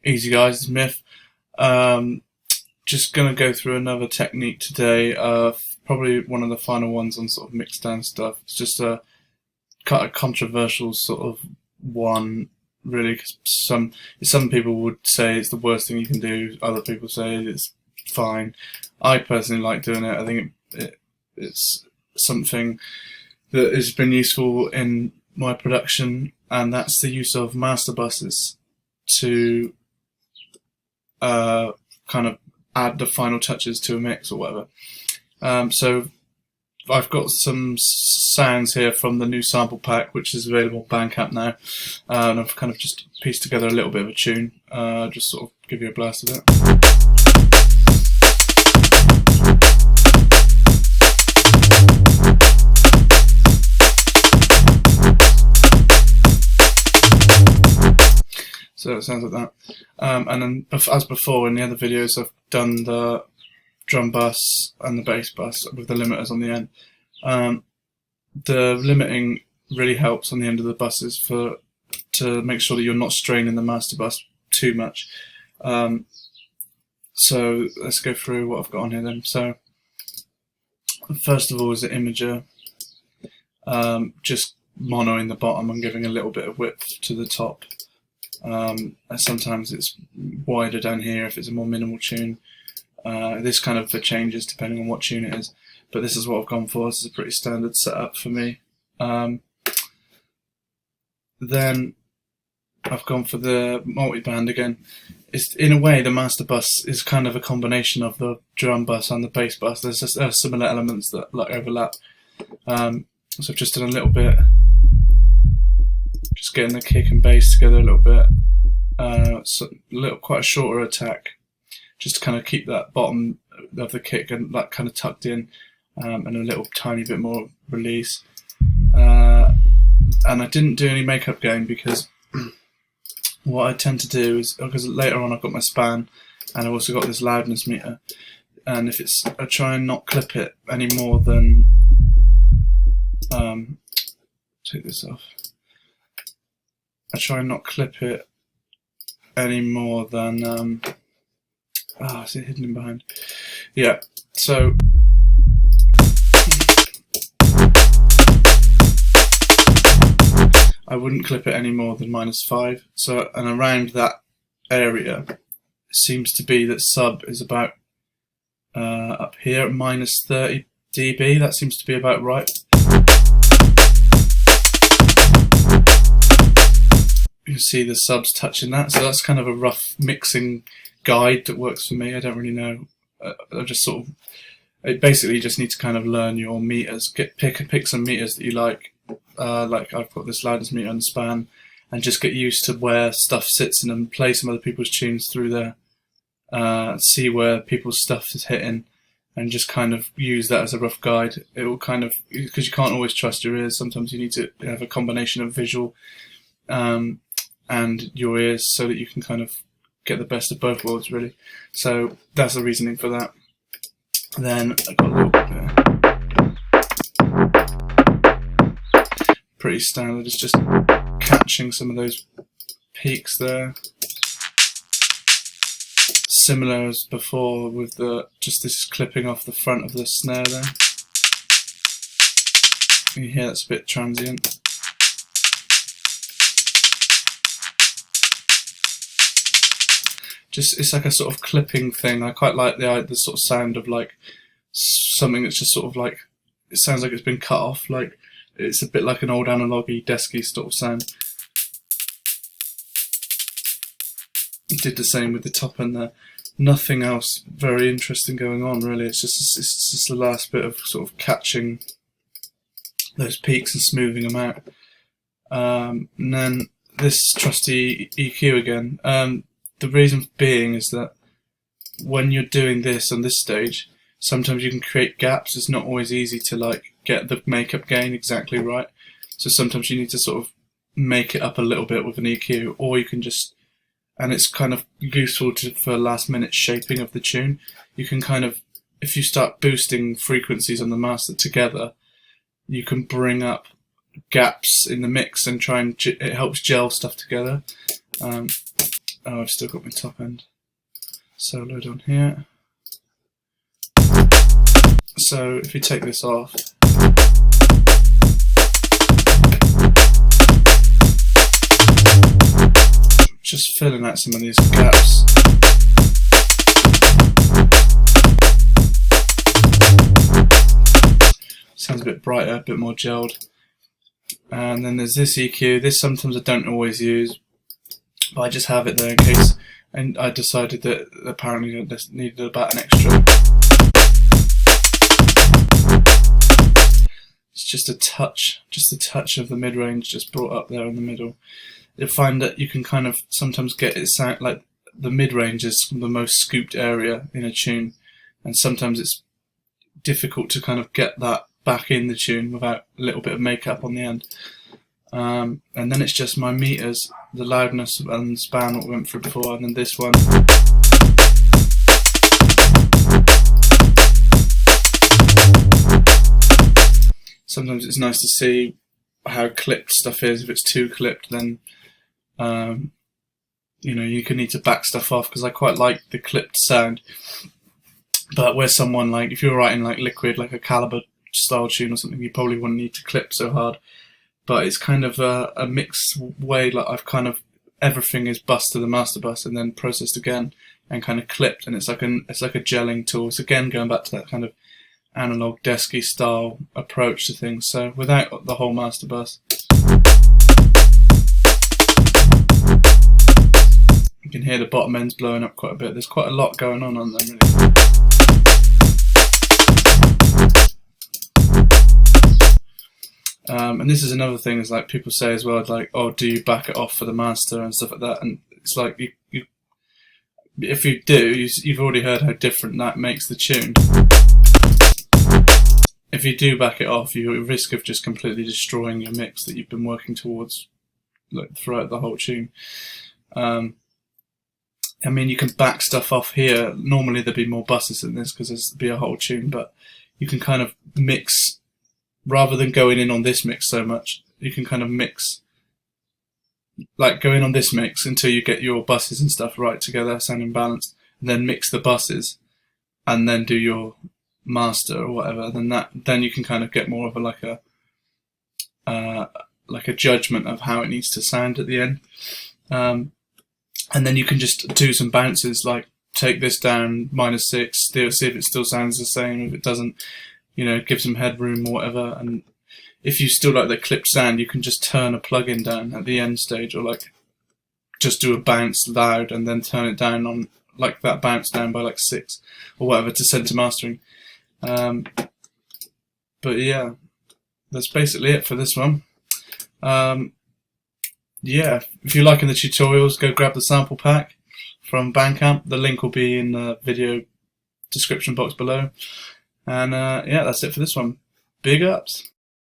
Easy guys, it's Myth. Just gonna go through another technique today. Probably one of the final ones on sort of Mixdown stuff. It's just a kind of controversial sort of one, really. 'Cause some people would say it's the worst thing you can do. Other people say it's fine. I personally like doing it. I think it's something that has been useful in my production, and that's the use of master buses to kind of add the final touches to a mix or whatever. So I've got some sounds here from the new sample pack, which is available on Bandcamp now, and I've kind of just pieced together a little bit of a tune, just sort of give you a blast of it. So it sounds like that. And then, as before in the other videos, I've done the drum bus and the bass bus with the limiters on the end. The limiting really helps on the end of the buses to make sure that you're not straining the master bus too much. So let's go through what I've got on here then. So first of all is the imager, just monoing the bottom and giving a little bit of width to the top. And sometimes it's wider down here if it's a more minimal tune. This kind of changes depending on what tune it is, but this is what I've gone for. This is a pretty standard setup for me. Then I've gone for the multi-band again. It's, in a way, the master bus is kind of a combination of the drum bus and the bass bus. There's just similar elements that like overlap. So I've just done a little bit, just getting the kick and bass together a little bit. So quite a shorter attack, just to kind of keep that bottom of the kick and that kind of tucked in, and a little tiny bit more release. And I didn't do any makeup gain because what I tend to do is, because later on I've got my span and I've also got this loudness meter, and if it's, I try and not clip it any more than, take this off. I try and not clip it any more than, is it hidden in behind? Yeah, so I wouldn't clip it any more than -5. So, and around that area, it seems to be that sub is about up here at -30 dB. That seems to be about right. You see the subs touching that, so that's kind of a rough mixing guide that works for me. I don't really know. I just sort of, it basically just need to kind of learn your meters. Pick some meters that you like. Like I've got this loudness meter on the span, and just get used to where stuff sits in them. Play some other people's tunes through there. See where people's stuff is hitting, and just kind of use that as a rough guide. It will kind of, because you can't always trust your ears. Sometimes you need to have a combination of visual and your ears, so that you can kind of get the best of both worlds, really. So that's the reasoning for that. Then I got a little bit there. Pretty standard, it's just catching some of those peaks there. Similar as before with the just this clipping off the front of the snare there. You hear that's a bit transient. Just, it's like a sort of clipping thing. I quite like the sort of sound of like something that's just sort of like, it sounds like it's been cut off. Like it's a bit like an old analogy, desky sort of sound. Did the same with the top end there. Nothing else very interesting going on really. It's just the last bit of sort of catching those peaks and smoothing them out. And then this trusty EQ again. The reason being is that when you're doing this on this stage, sometimes you can create gaps. It's not always easy to like get the makeup gain exactly right. So sometimes you need to sort of make it up a little bit with an EQ, or you can just, and it's kind of useful for last minute shaping of the tune. You can kind of, if you start boosting frequencies on the master together, you can bring up gaps in the mix and try and it helps gel stuff together. Oh, I've still got my top end soloed on here. So if you take this off, just filling out some of these gaps. Sounds a bit brighter, a bit more gelled. And then there's this EQ. This sometimes I don't always use, but I just have it there in case. And I decided that apparently I just needed about an extra. It's just a touch of the mid-range just brought up there in the middle. You'll find that you can kind of sometimes get it sound like the mid-range is the most scooped area in a tune, and sometimes it's difficult to kind of get that back in the tune without a little bit of makeup on the end. And then it's just my meters, the loudness and span what we went through before, and then this one. Sometimes it's nice to see how clipped stuff is. If it's too clipped, then you know, you can need to back stuff off, because I quite like the clipped sound. But where someone like, if you're writing like Liquid, like a Calibre style tune or something, you probably wouldn't need to clip so hard. But it's kind of a mixed way, like I've kind of, everything is bussed to the master bus and then processed again and kind of clipped, and it's like a gelling tool. It's again going back to that kind of analog desky style approach to things, so without the whole master bus. You can hear the bottom ends blowing up quite a bit. There's quite a lot going on them, really. And this is another thing, is like people say as well, like, oh, do you back it off for the master and stuff like that? And it's like, if you do, you've already heard how different that makes the tune. If you do back it off, you're at risk of just completely destroying your mix that you've been working towards, like, throughout the whole tune. I mean, you can back stuff off here. Normally there'd be more buses than this because there'd be a whole tune, but you can kind of mix, rather than going in on this mix so much, you can kind of mix, like go in on this mix until you get your buses and stuff right together, sounding balanced, and then mix the buses, and then do your master or whatever. Then you can kind of get more of a like a judgment of how it needs to sound at the end. And then you can just do some bounces, like take this down -6, see if it still sounds the same. If it doesn't, you know, give some headroom or whatever. And if you still like the clipped sound, you can just turn a plugin down at the end stage, or like just do a bounce loud and then turn it down on like that bounce down by like 6 or whatever to send to mastering. But yeah, that's basically it for this one. Yeah, if you're liking the tutorials, go grab the sample pack from Bandcamp. The link will be in the video description box below. And yeah, that's it for this one. Big ups.